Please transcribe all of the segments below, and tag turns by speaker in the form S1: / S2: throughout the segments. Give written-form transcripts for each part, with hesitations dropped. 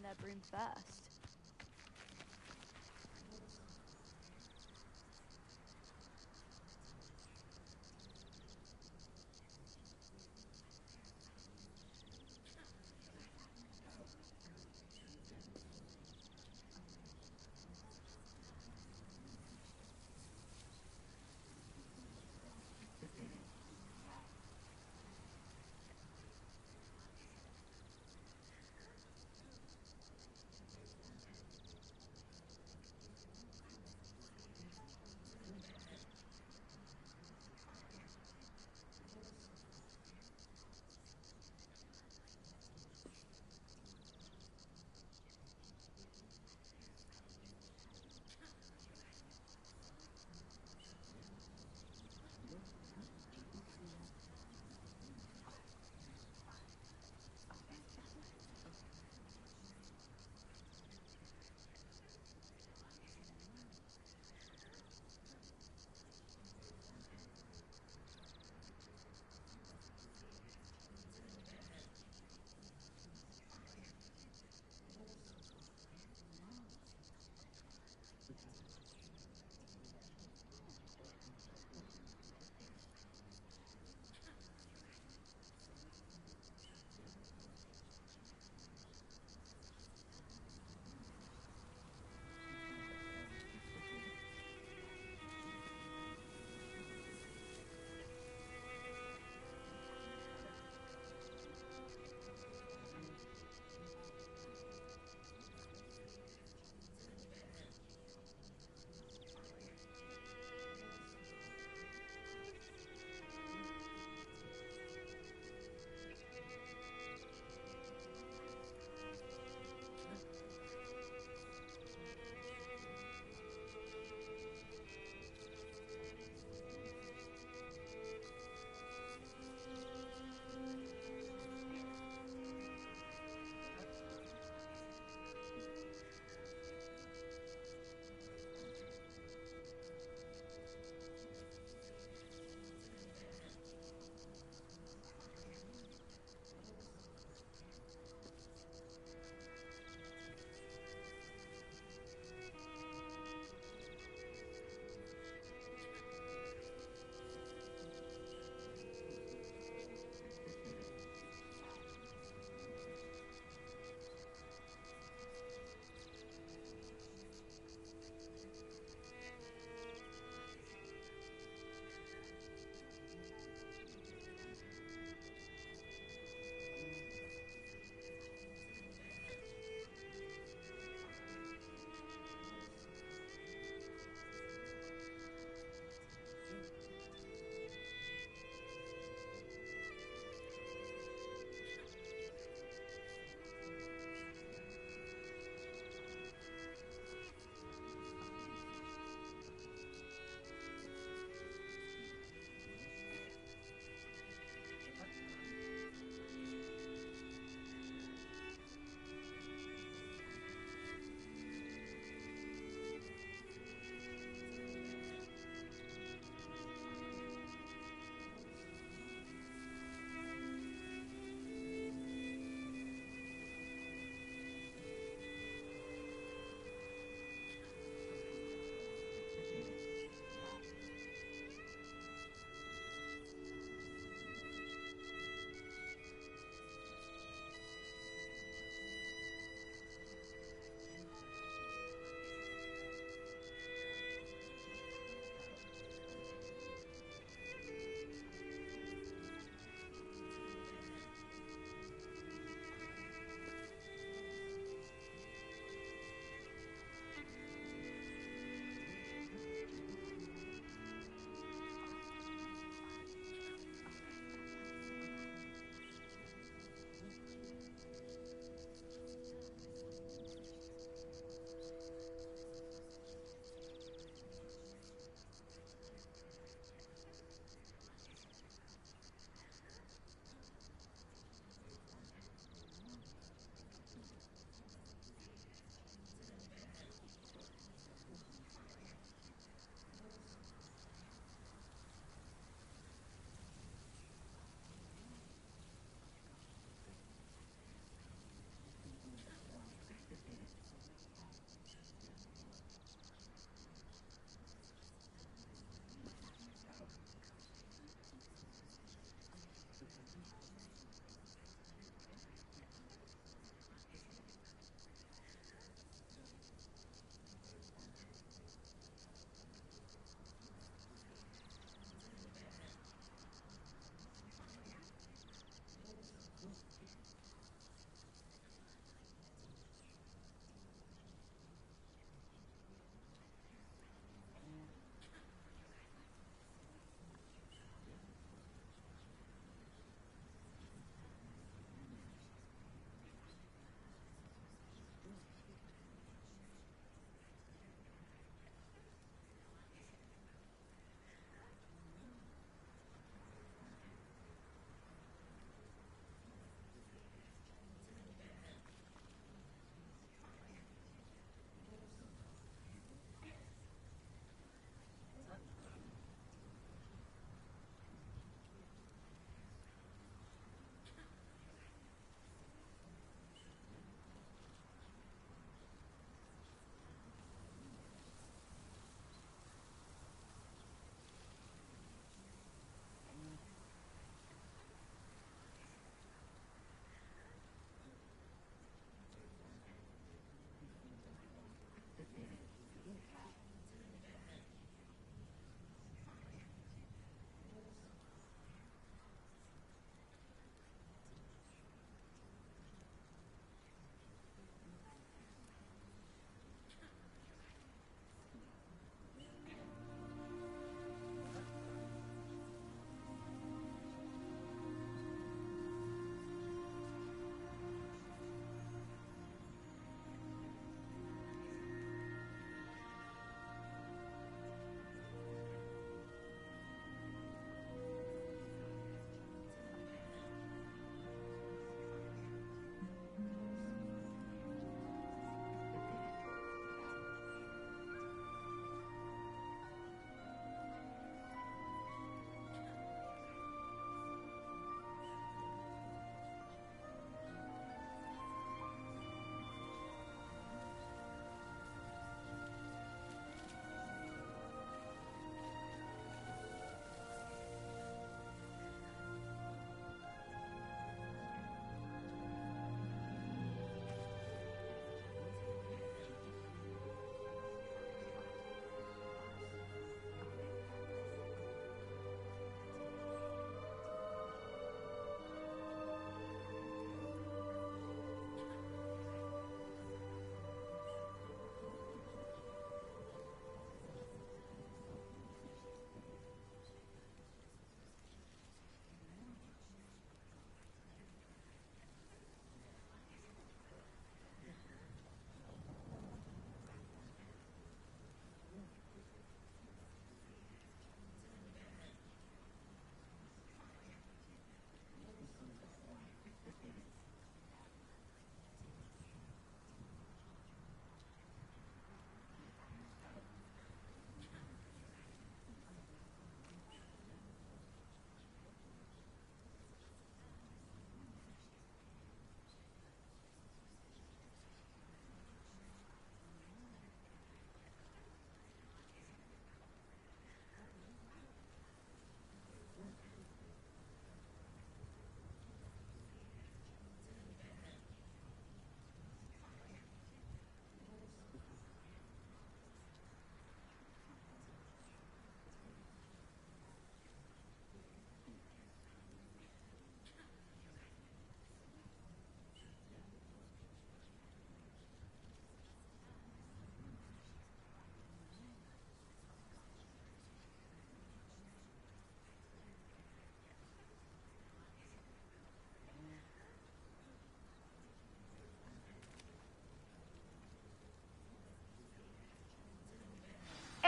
S1: that broom first.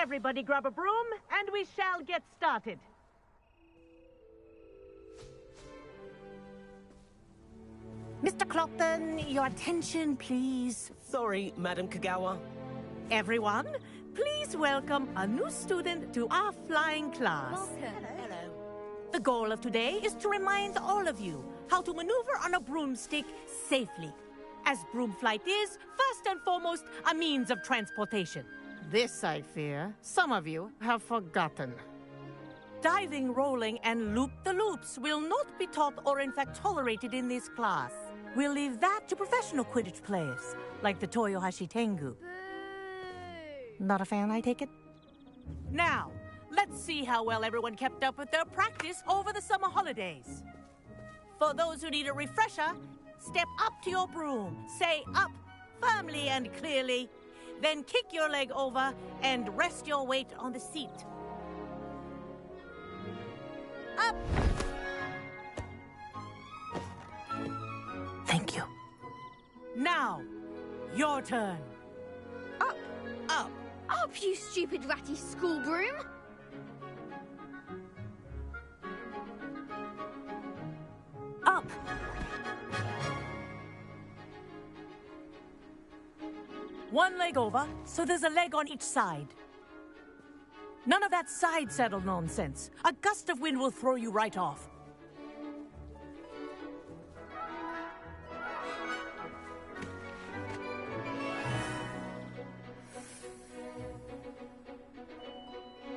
S1: Everybody grab a broom, and we shall get started. Mr. Clopton, your attention, please.
S2: Sorry, Madam Kagawa.
S1: Everyone, please welcome a new student to our flying class.
S3: Welcome.
S2: Hello.
S1: The goal of today is to remind all of you how to maneuver on a broomstick safely, as broom flight is, first and foremost, a means of transportation. This, I fear, some of you have forgotten. Diving, rolling, and loop-the-loops will not be taught or in fact tolerated in this class. We'll leave that to professional Quidditch players, like the Toyohashi Tengu. Not a fan, I take it? Now, let's see how well everyone kept up with their practice over the summer holidays. For those who need a refresher, step up to your broom, say up firmly and clearly, then kick your leg over and rest your weight on the seat. Up! Thank you. Now, your turn.
S3: Up!
S2: Up!
S3: Up, you stupid ratty school broom!
S1: Up! One leg over, so there's a leg on each side. None of that side saddle nonsense. A gust of wind will throw you right off.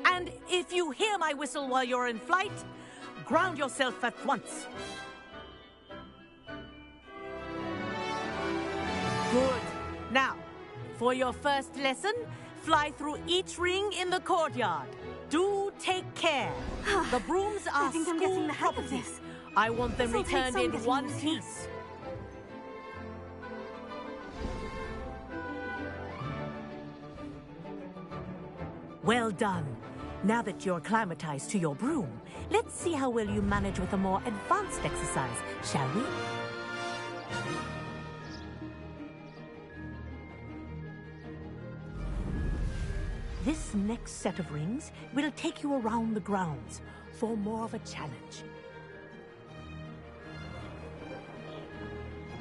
S1: And if you hear my whistle while you're in flight, ground yourself at once. Good. Now, for your first lesson, fly through each ring in the courtyard. Do take care. The brooms are
S3: I think I'm getting
S1: school
S3: the hang of
S1: property.
S3: this.
S1: I want them
S3: This'll take
S1: returned
S3: some
S1: in
S3: getting
S1: one
S3: used to.
S1: piece. Well done. Now that you're acclimatized to your broom, let's see how well you manage with a more advanced exercise, shall we? This next set of rings will take you around the grounds for more of a challenge.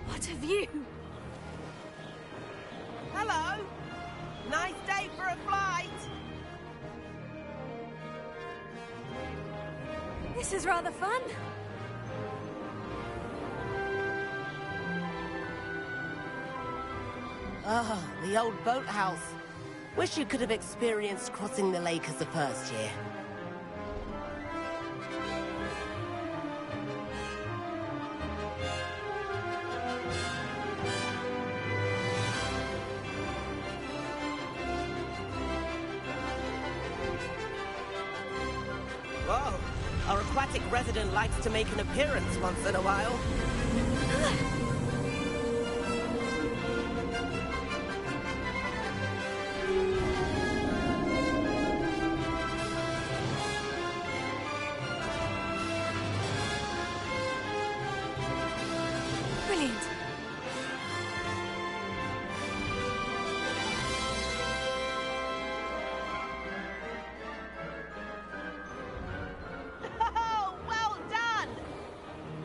S3: What a view!
S2: Hello! Nice day for a flight!
S3: This is rather fun.
S2: Ah, the old boathouse. Wish you could have experienced crossing the lake as a first year. Whoa, our aquatic resident likes to make an appearance once in a while.
S3: Brilliant.
S2: Oh, well done!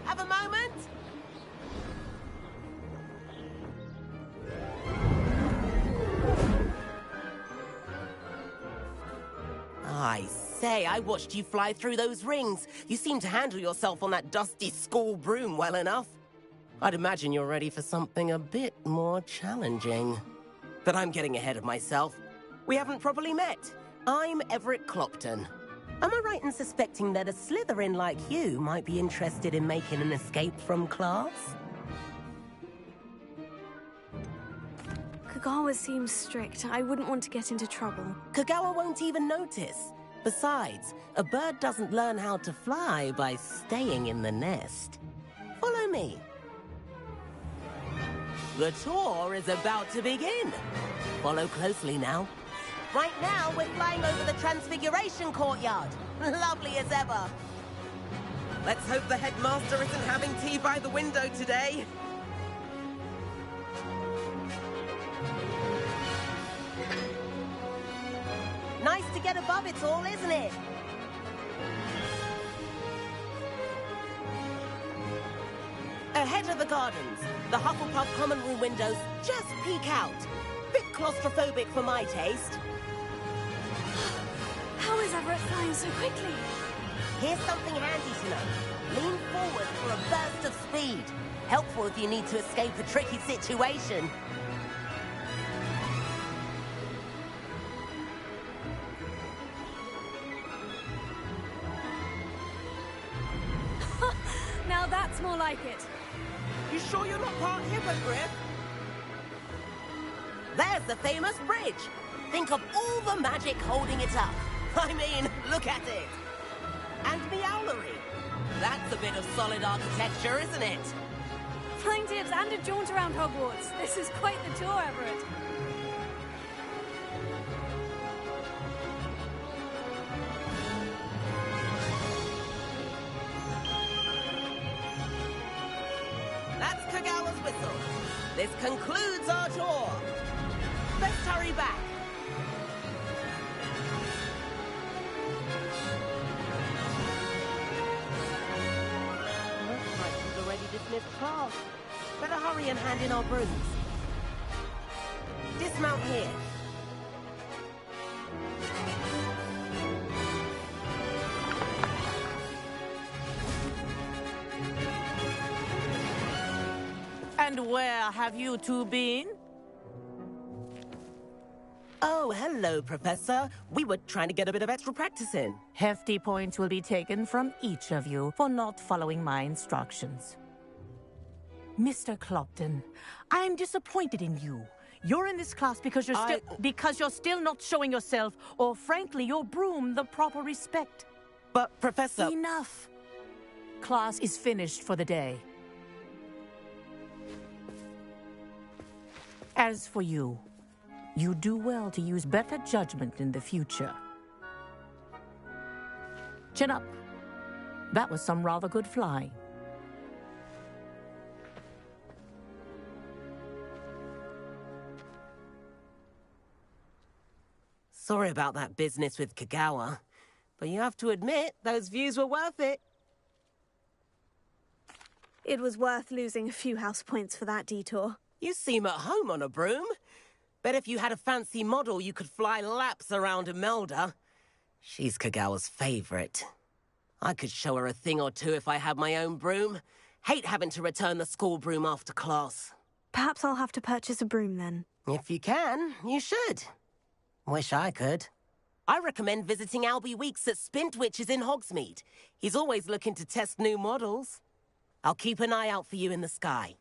S2: Have a moment? I say, I watched you fly through those rings. You seem to handle yourself on that dusty school broom well enough. I'd imagine you're ready for something a bit more challenging. But I'm getting ahead of myself. We haven't properly met. I'm Everett Clopton. Am I right in suspecting that a Slytherin like you might be interested in making an escape from class?
S3: Kagawa seems strict. I wouldn't want to get into trouble.
S2: Kagawa won't even notice. Besides, a bird doesn't learn how to fly by staying in the nest. Follow me. The tour is about to begin. Follow closely now. Right now, we're flying over the Transfiguration Courtyard. Lovely as ever. Let's hope the headmaster isn't having tea by the window today. Nice to get above it all, isn't it? Ahead of the gardens, the Hufflepuff common room windows just peek out. Bit claustrophobic for my taste.
S3: How is Everett flying so quickly?
S2: Here's something handy to know. Lean forward for a burst of speed. Helpful if you need to escape a tricky situation.
S3: Now that's more like it.
S2: You sure you're not part hippogriff? There's the famous bridge. Think of all the magic holding it up. I mean, look at it. And Meowlery. That's a bit of solid architecture, isn't it?
S3: Flying tips and a jaunt around Hogwarts. This is quite the tour, Everett.
S2: That's Kagawa's whistle. This concludes our tour. Let's hurry back. Looks like we've already dismissed class. Better hurry and hand in our brooms. Dismount here.
S1: And where have you two been?
S2: Oh, hello, Professor. We were trying to get a bit of extra practice in.
S1: Hefty points will be taken from each of you for not following my instructions. Mr. Clopton, I'm disappointed in you. You're in this class because you're still not showing yourself, or frankly, your broom, the proper respect.
S2: But, Professor...
S1: Enough. Class is finished for the day. As for you, you do well to use better judgment in the future. Chin up. That was some rather good flying.
S2: Sorry about that business with Kagawa, but you have to admit, those views were worth it.
S3: It was worth losing a few house points for that detour.
S2: You seem at home on a broom. Bet if you had a fancy model, you could fly laps around Imelda. She's Kagawa's favorite. I could show her a thing or two if I had my own broom. Hate having to return the school broom after class.
S3: Perhaps I'll have to purchase a broom then.
S2: If you can, you should. Wish I could. I recommend visiting Albie Weeks at Spintwitches in Hogsmeade. He's always looking to test new models. I'll keep an eye out for you in the sky.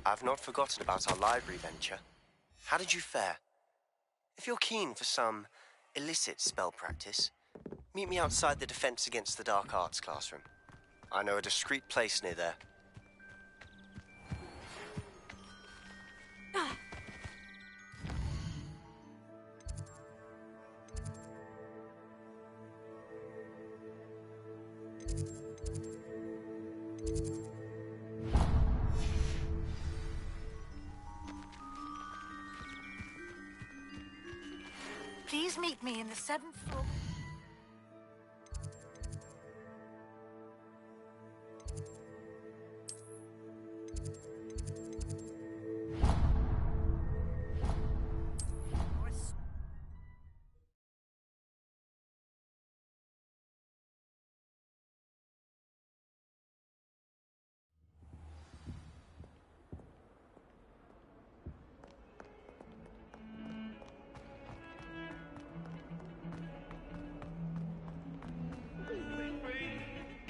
S4: I've not forgotten about our library venture. How did you fare? If you're keen for some illicit spell practice, meet me outside the Defense Against the Dark Arts classroom. I know a discreet place near there.
S5: Please meet me in the 7th floor.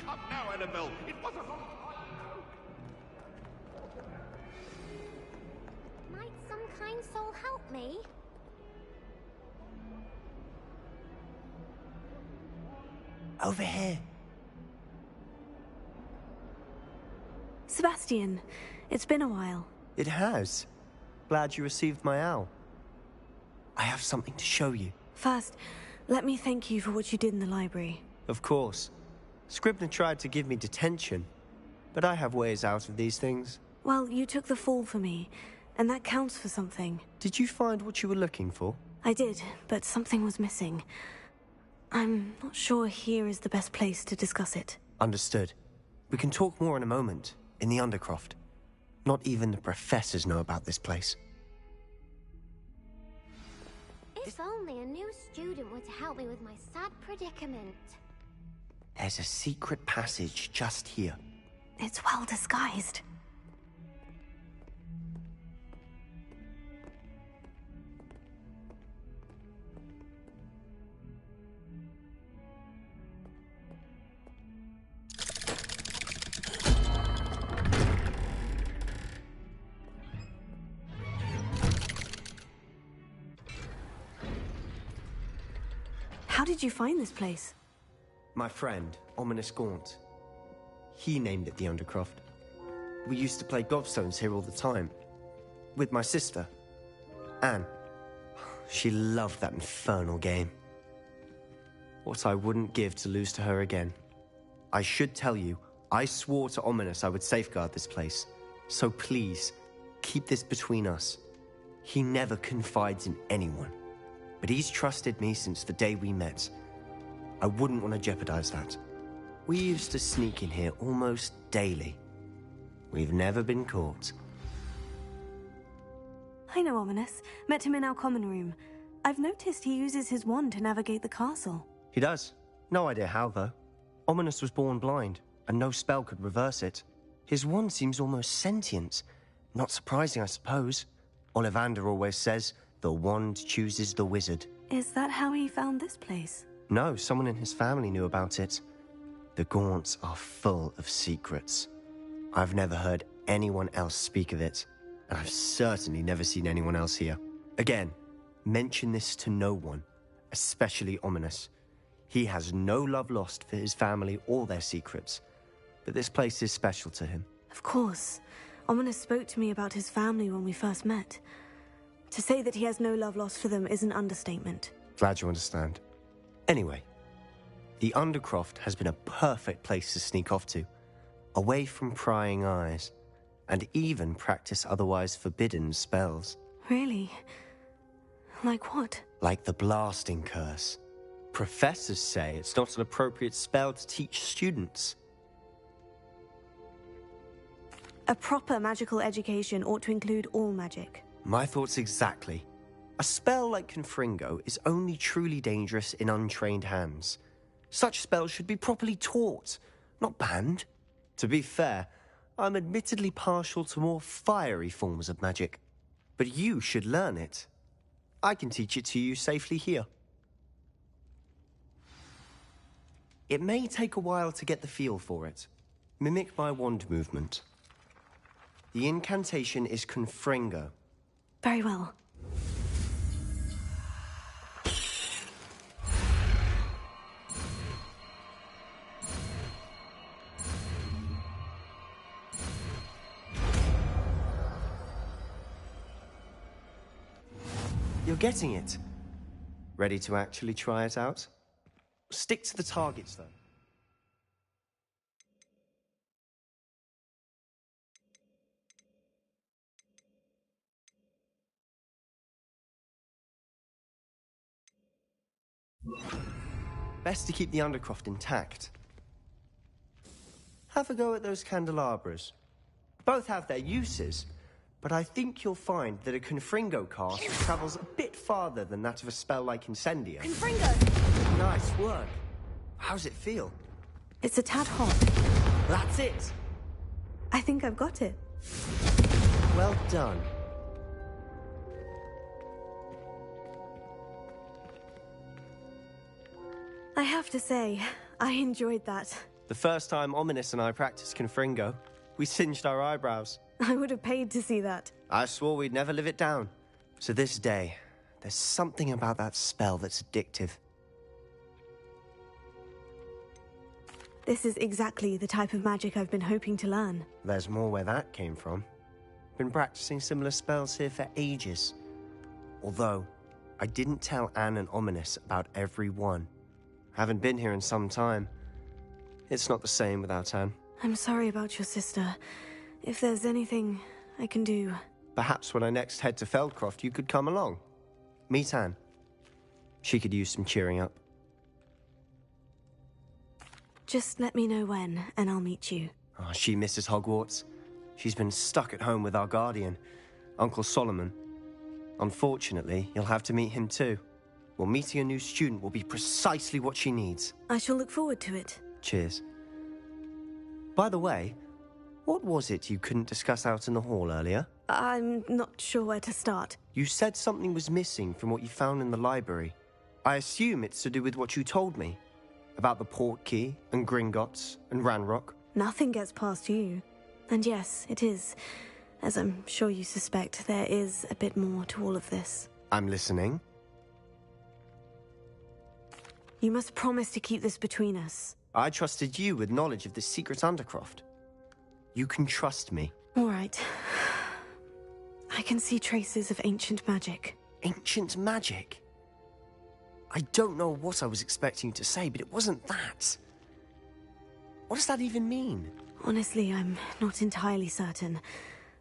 S6: Up now, Annabelle. It was a long
S7: Might some kind soul help me?
S2: Over here.
S3: Sebastian, It's been a while.
S8: It has. Glad you received my owl. I have something to show you.
S3: First, let me thank you for what you did in the library.
S8: Of course. Scribner tried to give me detention, but I have ways out of these things.
S3: Well, you took the fall for me, and that counts for something.
S8: Did you find what you were looking for?
S3: I did, but something was missing. I'm not sure here is the best place to discuss it.
S8: Understood. We can talk more in a moment, in the Undercroft. Not even the professors know about this place.
S7: If only a new student were to help me with my sad predicament.
S8: There's a secret passage just here.
S3: It's well disguised. How did you find this place?
S8: My friend, Ominous Gaunt. He named it the Undercroft. We used to play gobstones here all the time. With my sister, Anne. She loved that infernal game. What I wouldn't give to lose to her again. I should tell you, I swore to Ominous I would safeguard this place. So please, keep this between us. He never confides in anyone. But he's trusted me since the day we met. I wouldn't want to jeopardize that. We used to sneak in here almost daily. We've never been caught.
S3: I know Ominous. Met him in our common room. I've noticed he uses his wand to navigate the castle.
S8: He does. No idea how, though. Ominous was born blind, and no spell could reverse it. His wand seems almost sentient. Not surprising, I suppose. Ollivander always says, the wand chooses the wizard.
S3: Is that how he found this place?
S8: No, someone in his family knew about it. The Gaunts are full of secrets. I've never heard anyone else speak of it, and I've certainly never seen anyone else here. Again, mention this to no one, especially Ominous. He has no love lost for his family or their secrets, but this place is special to him.
S3: Of course. Ominous spoke to me about his family when we first met. To say that he has no love lost for them is an understatement.
S8: Glad you understand. Anyway, the Undercroft has been a perfect place to sneak off to, away from prying eyes, and even practice otherwise forbidden spells.
S3: Really? Like what?
S8: Like the Blasting Curse. Professors say it's not an appropriate spell to teach students.
S3: A proper magical education ought to include all magic.
S8: My thoughts exactly. A spell like Confringo is only truly dangerous in untrained hands. Such spells should be properly taught, not banned. To be fair, I'm admittedly partial to more fiery forms of magic. But you should learn it. I can teach it to you safely here. It may take a while to get the feel for it. Mimic my wand movement. The incantation is Confringo.
S3: Very well.
S8: You're getting it. Ready to actually try it out? Stick to the targets, though. Best to keep the Undercroft intact. Have a go at those candelabras. Both have their uses, but I think you'll find that a Confringo cast travels a bit farther than that of a spell like Incendia.
S3: Confringo!
S8: Nice work. How's it feel?
S3: It's a tad hot.
S8: That's it.
S3: I think I've got it.
S8: Well done.
S3: I have to say, I enjoyed that.
S8: The first time Ominous and I practiced Confringo, we singed our eyebrows.
S3: I would have paid to see that.
S8: I swore we'd never live it down. To this day, there's something about that spell that's addictive.
S3: This is exactly the type of magic I've been hoping to learn.
S8: There's more where that came from. Been practicing similar spells here for ages. Although, I didn't tell Anne and Ominis about every one. Haven't been here in some time. It's not the same without Anne.
S3: I'm sorry about your sister. If there's anything I can do...
S8: Perhaps when I next head to Feldcroft, you could come along. Meet Anne. She could use some cheering up.
S3: Just let me know when, and I'll meet you.
S8: Oh, she misses Hogwarts. She's been stuck at home with our guardian, Uncle Solomon. Unfortunately, you'll have to meet him too. Well, meeting a new student will be precisely what she needs.
S3: I shall look forward to it.
S8: Cheers. By the way, what was it you couldn't discuss out in the hall earlier?
S3: I'm not sure where to start.
S8: You said something was missing from what you found in the library. I assume it's to do with what you told me. About the Portkey, and Gringotts, and Ranrock.
S3: Nothing gets past you. And yes, it is. As I'm sure you suspect, there is a bit more to all of this.
S8: I'm listening.
S3: You must promise to keep this between us.
S8: I trusted you with knowledge of this secret Undercroft. You can trust me.
S3: All right. I can see traces of ancient magic.
S8: Ancient magic? I don't know what I was expecting you to say, but it wasn't that. What does that even mean?
S3: Honestly, I'm not entirely certain.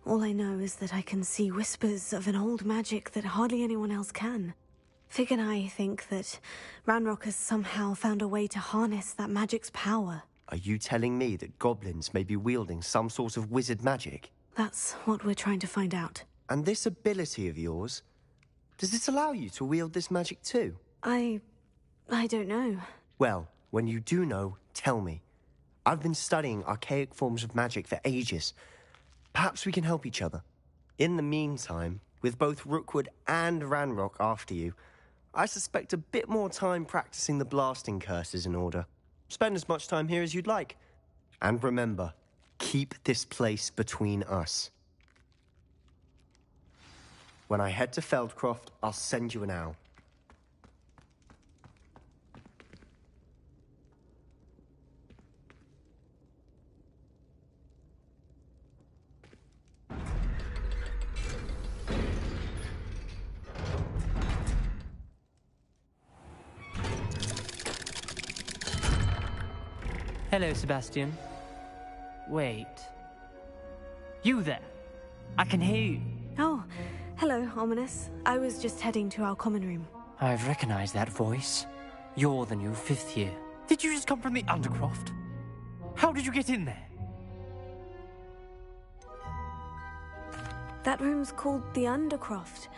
S3: All I know is that I can see whispers of an old magic that hardly anyone else can. Fig and I think that Ranrock has somehow found a way to harness that magic's power.
S8: Are you telling me that goblins may be wielding some sort of wizard magic?
S3: That's what we're trying to find out.
S8: And this ability of yours, does it allow you to wield this magic too?
S3: I don't know.
S8: Well, when you do know, tell me. I've been studying archaic forms of magic for ages. Perhaps we can help each other. In the meantime, with both Rookwood and Ranrock after you, I suspect a bit more time practicing the blasting curse is in order. Spend as much time here as you'd like. And remember, keep this place between us. When I head to Feldcroft, I'll send you an owl.
S9: Hello, Sebastian. Wait. You there? I can hear you.
S3: Oh, hello, Ominis. I was just heading to our common room.
S9: I've recognized that voice. You're the new 5th year. Did you just come from the Undercroft? How did you get in there?
S3: That room's called the Undercroft.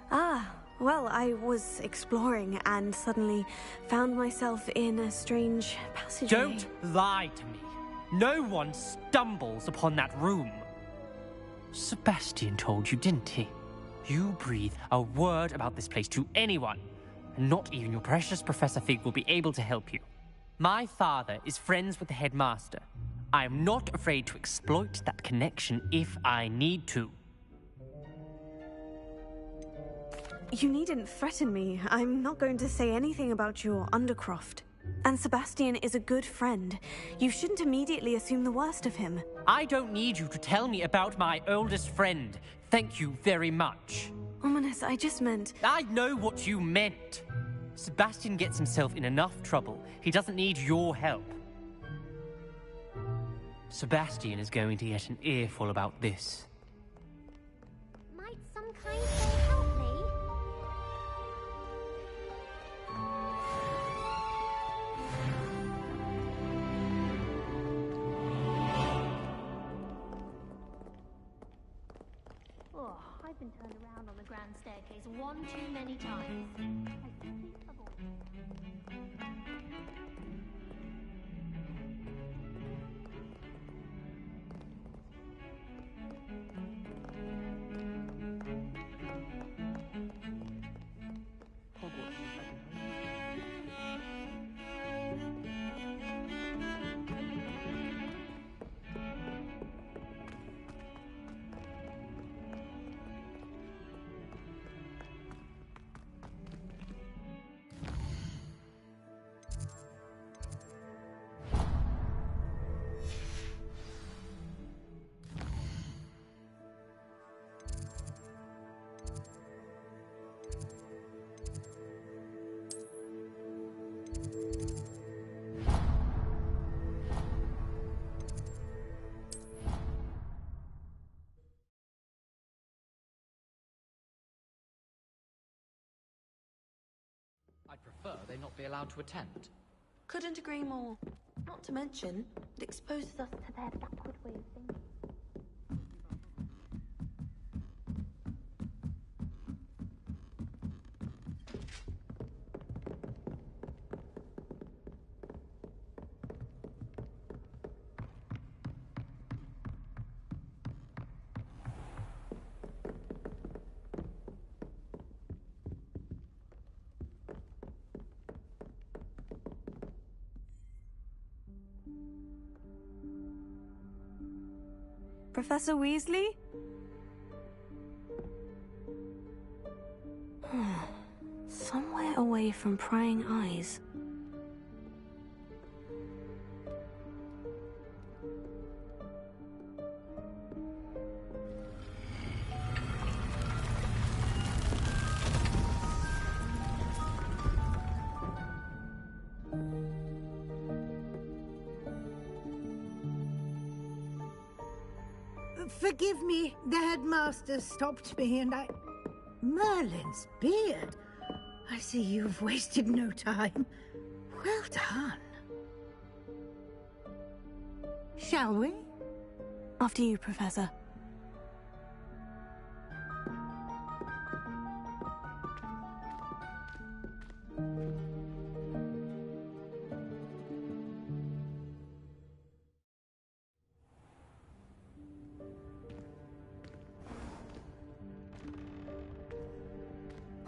S3: Ah, well, I was exploring and suddenly found myself in a strange passageway.
S9: Don't lie to me. No one stumbles upon that room. Sebastian told you, didn't he? You breathe a word about this place to anyone, and not even your precious Professor Fig will be able to help you. My father is friends with the headmaster. I am not afraid to exploit that connection if I need to.
S3: You needn't threaten me. I'm not going to say anything about your Undercroft. And Sebastian is a good friend. You shouldn't immediately assume the worst of him.
S9: I don't need you to tell me about my oldest friend. Thank you very much.
S3: Ominis, I just meant...
S9: I know what you meant. Sebastian gets himself in enough trouble. He doesn't need your help. Sebastian is going to get an earful about this.
S7: Might some kind soul help me?
S10: Oh, I've been turned around on the grand staircase one too many times. I simply avoid.
S11: I'd prefer they not be allowed to attend.
S3: Couldn't agree more. Not to mention, it exposes us to their backward way of thinking. Professor Weasley? Somewhere away from prying eyes.
S5: Forgive me, the headmaster stopped me and I... Merlin's beard. I see you've wasted no time. Well done. Shall we?
S3: After you, Professor.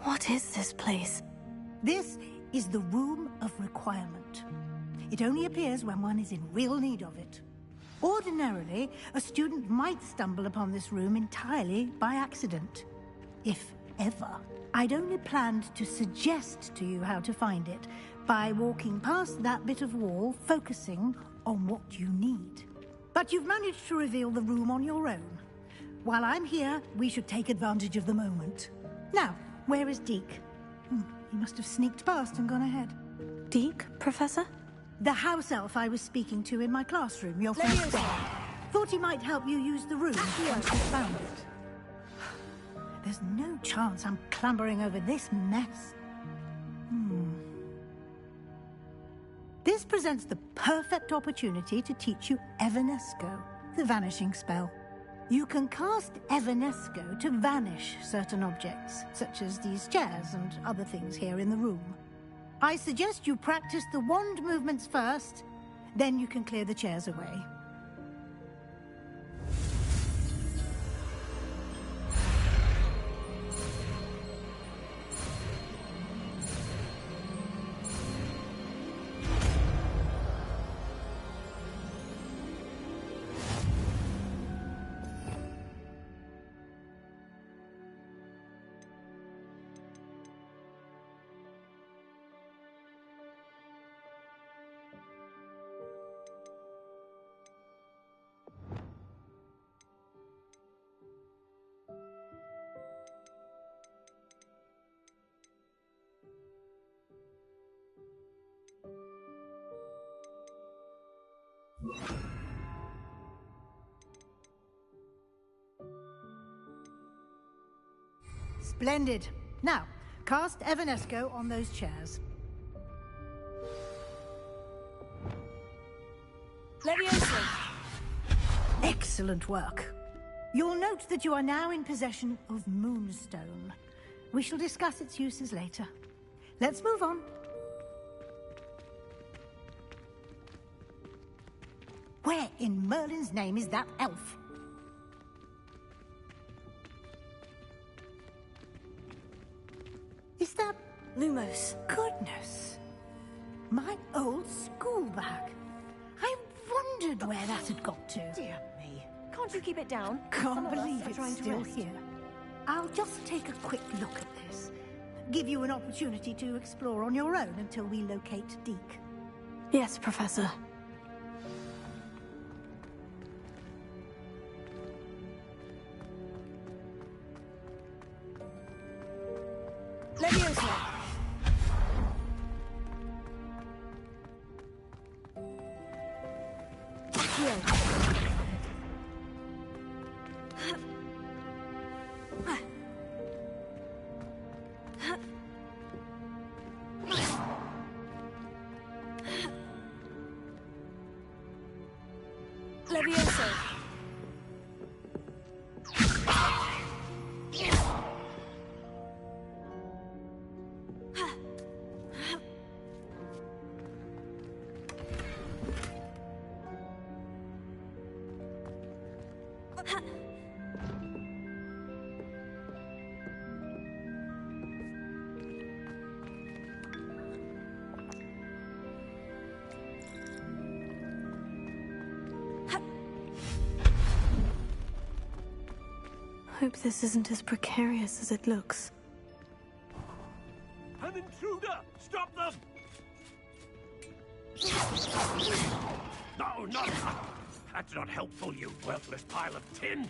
S3: What is this place?
S5: This is the Room of Requirement. It only appears when one is in real need of it. Ordinarily, a student might stumble upon this room entirely by accident. If ever. I'd only planned to suggest to you how to find it by walking past that bit of wall, focusing on what you need. But you've managed to reveal the room on your own. While I'm here, we should take advantage of the moment. Now, where is Deke? He must have sneaked past and gone ahead.
S3: Deke, Professor?
S5: The house elf I was speaking to in my classroom, your friend. Thought he might help you use the room once you found it. There's no chance I'm clambering over this mess. This presents the perfect opportunity to teach you Evanesco, the vanishing spell. You can cast Evanesco to vanish certain objects, such as these chairs and other things here in the room. I suggest you practice the wand movements first, then you can clear the chairs away. Splendid. Now, cast Evanesco on those chairs.
S3: Leviosa!
S5: Excellent work. You'll note that you are now in possession of Moonstone. We shall discuss its uses later. Let's move on. Where in Merlin's name is that elf? Is that
S3: Lumos?
S5: Goodness. My old school bag. I wondered where that had got to.
S3: Dear me. Can't you keep it down?
S5: Can't believe it's still here. I'll just take a quick look at this. Give you an opportunity to explore on your own until we locate Deke.
S3: Yes, Professor.
S5: Leviosa!
S3: Levioso. Hope this isn't as precarious as it looks.
S6: An intruder! Stop them! No, not that! That's not helpful, you worthless pile of tin!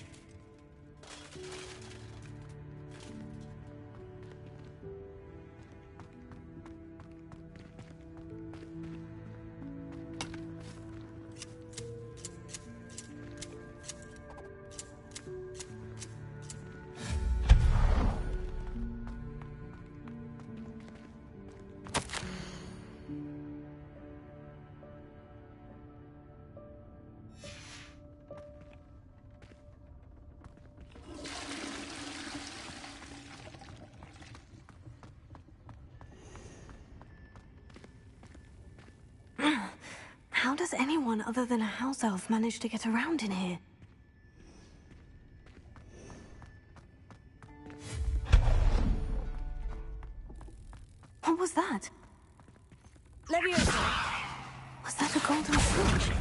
S3: How does anyone other than a house elf manage to get around in here? What was that? Levioso! Was that a golden switch?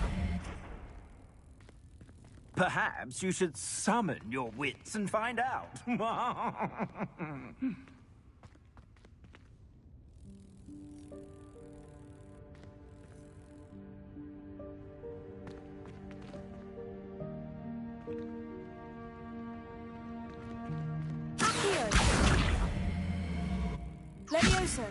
S12: Perhaps you should summon your wits and find out.
S3: Levioso!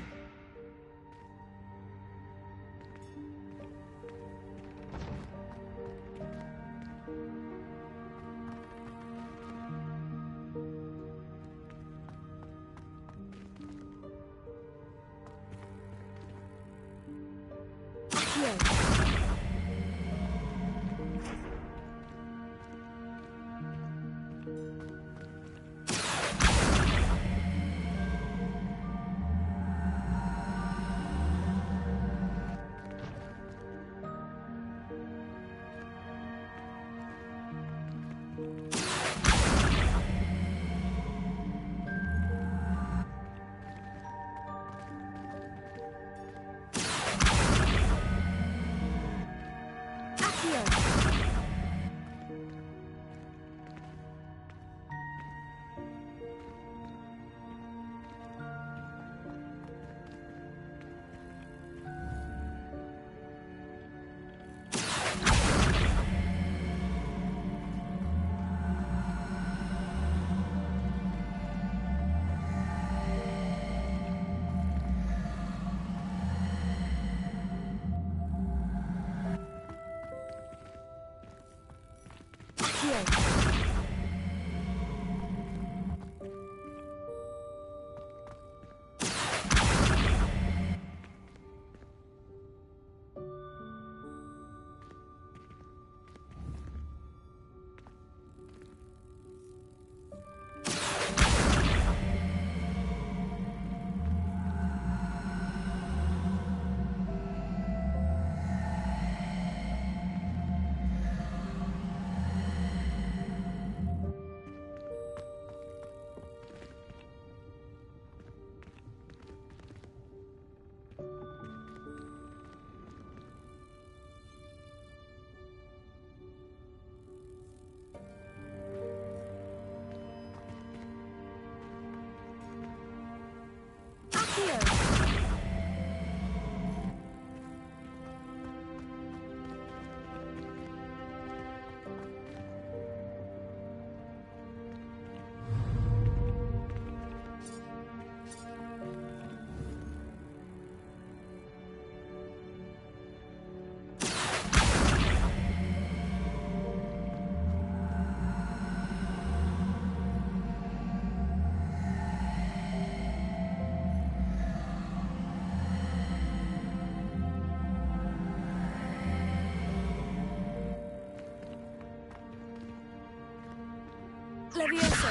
S3: Levioso.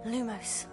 S3: Lumos.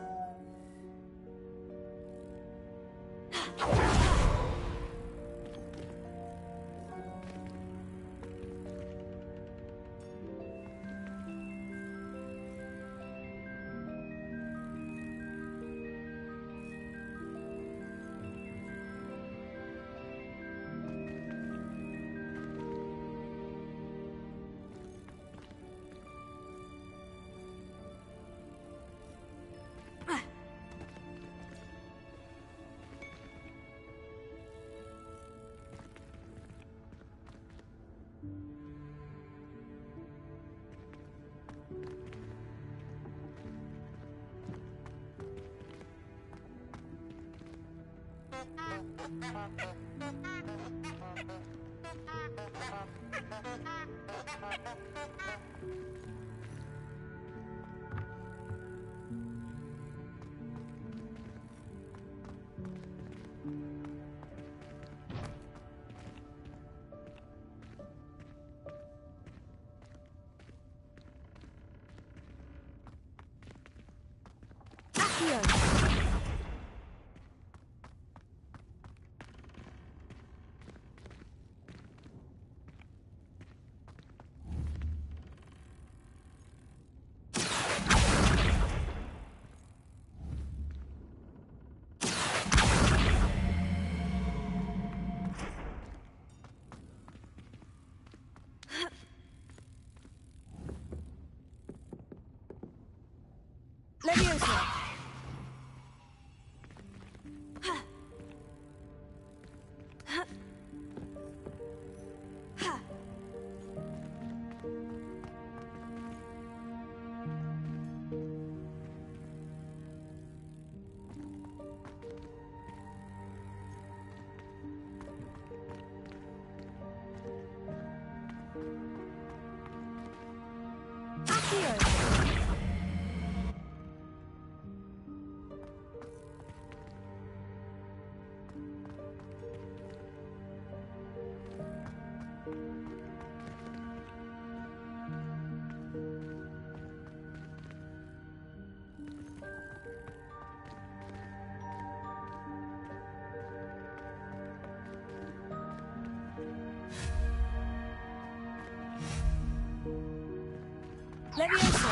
S3: Levioso. Levioso.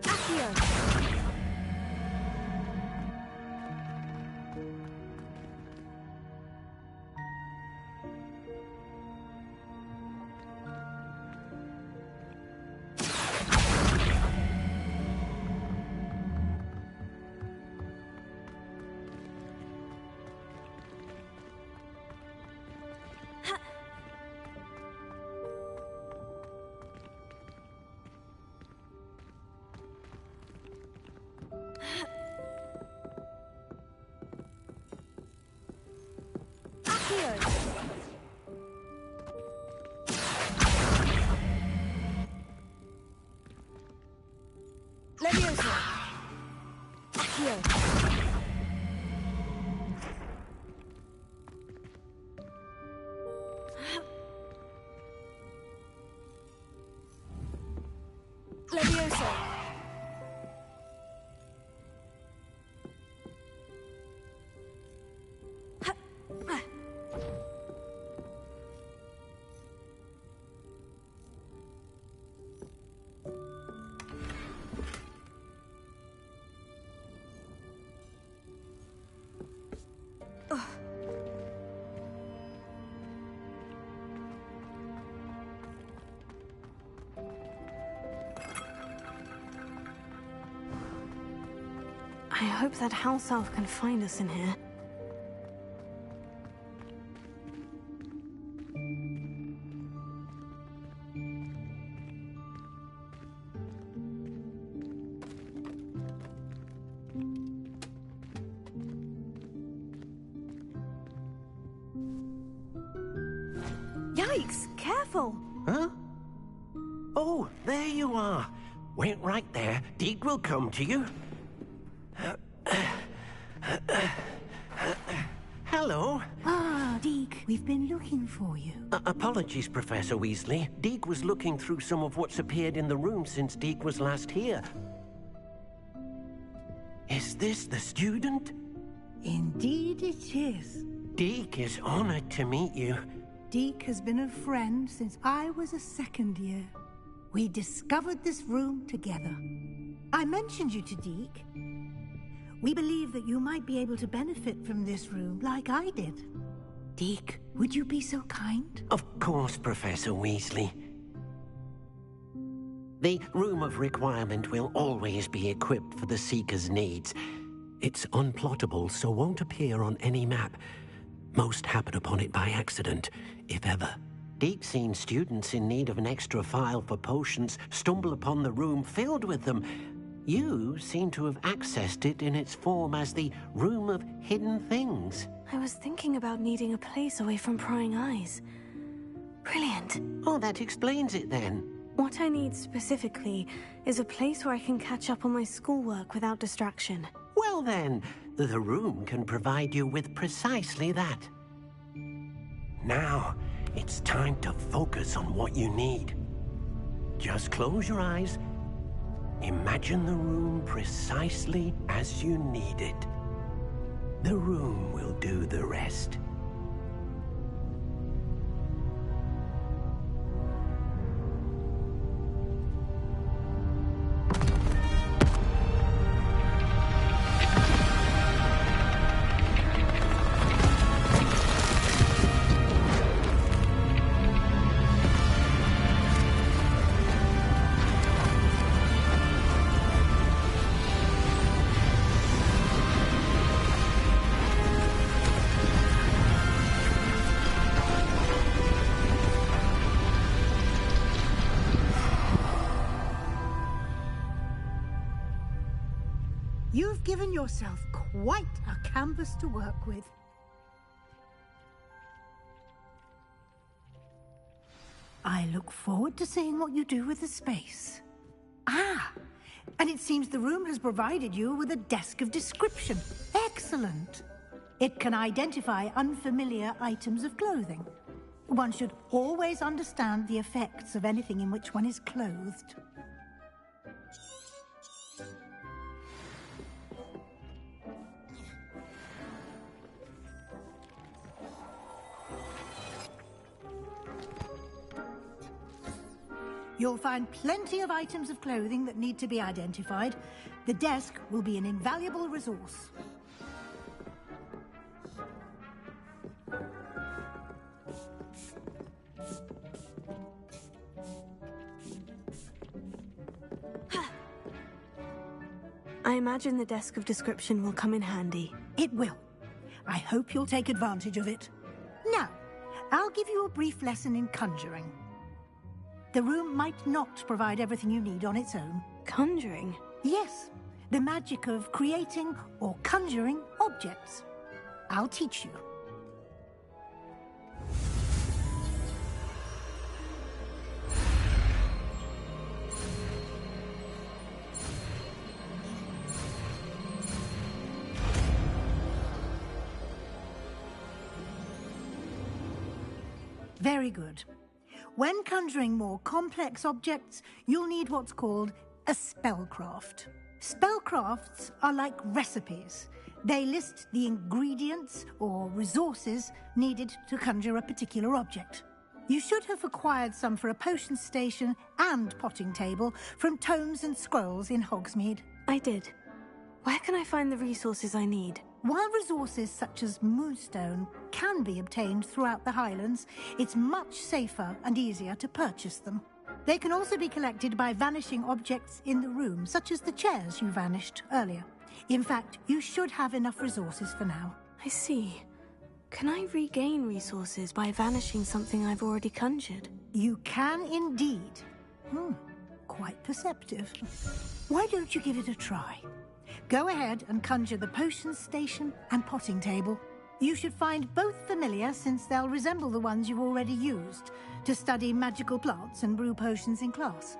S3: Accio. Levioso. Accio. Levioso. I hope that house elf can find us in here. Yikes! Careful!
S8: Huh?
S13: Oh, there you are. Wait right there. Deke will come to you. Hello.
S5: Ah, Deke, we've been looking for you.
S13: Apologies, Professor Weasley. Deke was looking through some of what's appeared in the room since Deke was last here. Is this the student?
S5: Indeed it is.
S13: Deke is honored to meet you.
S5: Deke has been a friend since I was a second year. We discovered this room together. I mentioned you to Deke. We believe that you might be able to benefit from this room like I did. Deke, would you be so kind?
S13: Of course, Professor Weasley. The Room of Requirement will always be equipped for the Seeker's needs. It's unplottable, so won't appear on any map. Most happen upon it by accident, if ever. Deke's seen students in need of an extra file for potions stumble upon the room filled with them. You seem to have accessed it in its form as the Room of Hidden Things.
S3: I was thinking about needing a place away from prying eyes. Brilliant.
S13: Oh, that explains it then.
S3: What I need specifically is a place where I can catch up on my schoolwork without distraction.
S13: Well then, the room can provide you with precisely that. Now, it's time to focus on what you need. Just close your eyes. Imagine the room precisely as you need it. The room will do the rest.
S5: You've given yourself quite a canvas to work with. I look forward to seeing what you do with the space. Ah, and it seems the room has provided you with a desk of description. Excellent. It can identify unfamiliar items of clothing. One should always understand the effects of anything in which one is clothed. You'll find plenty of items of clothing that need to be identified. The desk will be an invaluable resource.
S3: I imagine the desk of description will come in handy.
S5: It will. I hope you'll take advantage of it. Now, I'll give you a brief lesson in conjuring. The room might not provide everything you need on its own.
S3: Conjuring?
S5: Yes, the magic of creating or conjuring objects. I'll teach you. Very good. When conjuring more complex objects, you'll need what's called a spellcraft. Spellcrafts are like recipes. They list the ingredients or resources needed to conjure a particular object. You should have acquired some for a potion station and potting table from tomes and scrolls in Hogsmeade.
S3: I did. Where can I find the resources I need?
S5: While resources such as Moonstone can be obtained throughout the Highlands, it's much safer and easier to purchase them. They can also be collected by vanishing objects in the room, such as the chairs you vanished earlier. In fact, you should have enough resources for now.
S3: I see. Can I regain resources by vanishing something I've already conjured?
S5: You can indeed. Quite perceptive. Why don't you give it a try? Go ahead and conjure the potion station and potting table. You should find both familiar, since they'll resemble the ones you've already used to study magical plants and brew potions in class.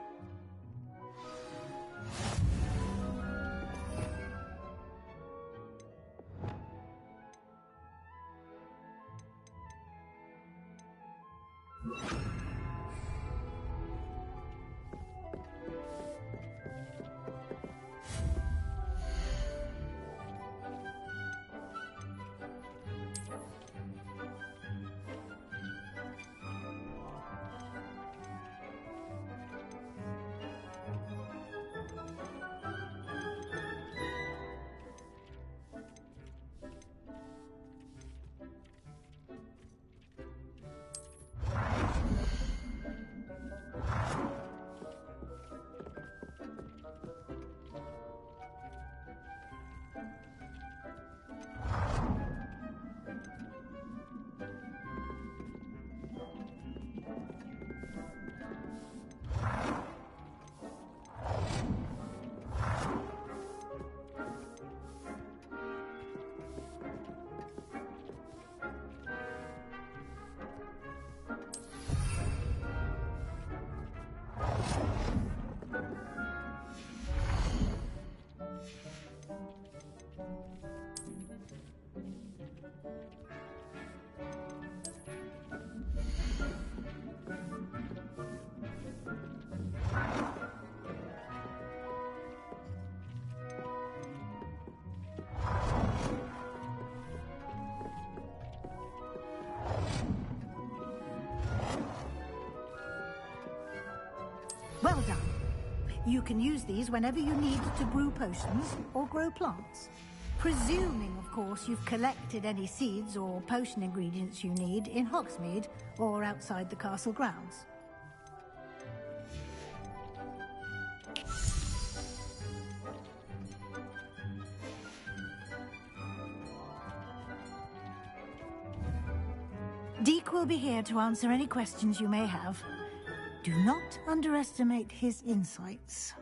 S5: Well done. You can use these whenever you need to brew potions or grow plants. Presuming, of course, you've collected any seeds or potion ingredients you need in Hogsmeade or outside the castle grounds. Deek will be here to answer any questions you may have. Do not underestimate his insights.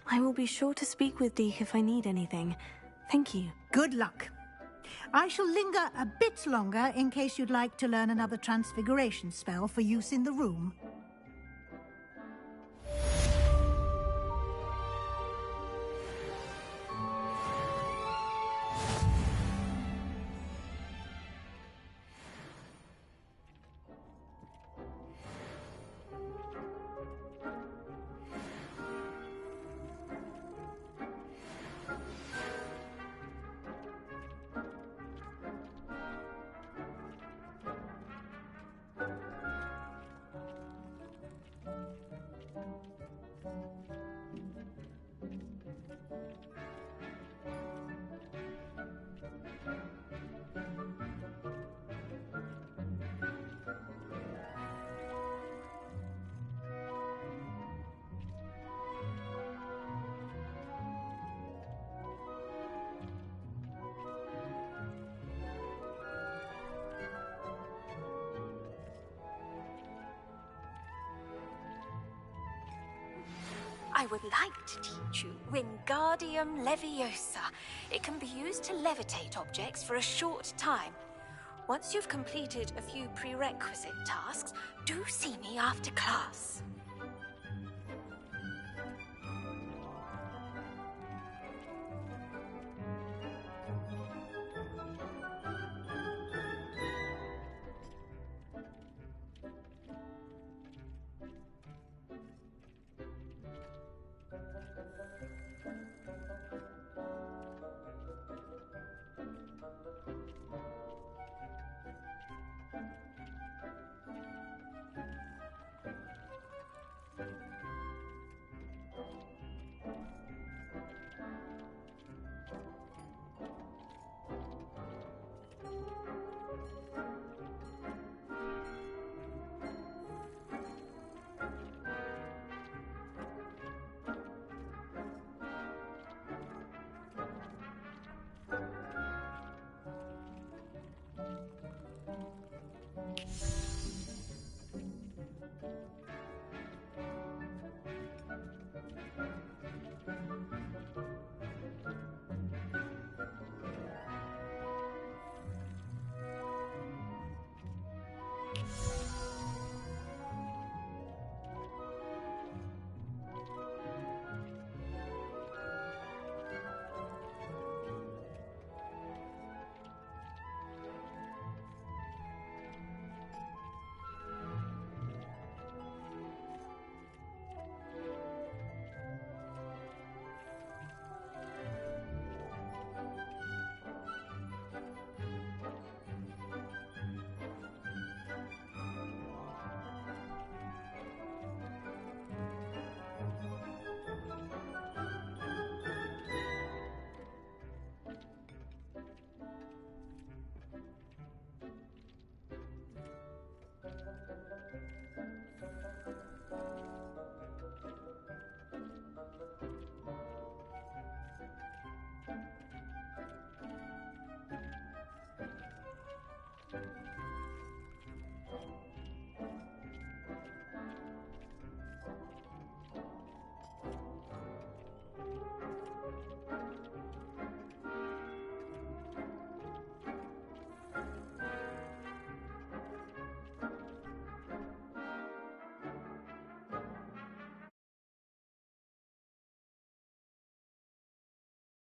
S3: I will be sure to speak with Deek if I need anything. Thank you.
S5: Good luck. I shall linger a bit longer in case you'd like to learn another transfiguration spell for use in the room.
S14: I would like to teach you Wingardium Leviosa. It can be used to levitate objects for a short time. Once you've completed a few prerequisite tasks, do see me after class.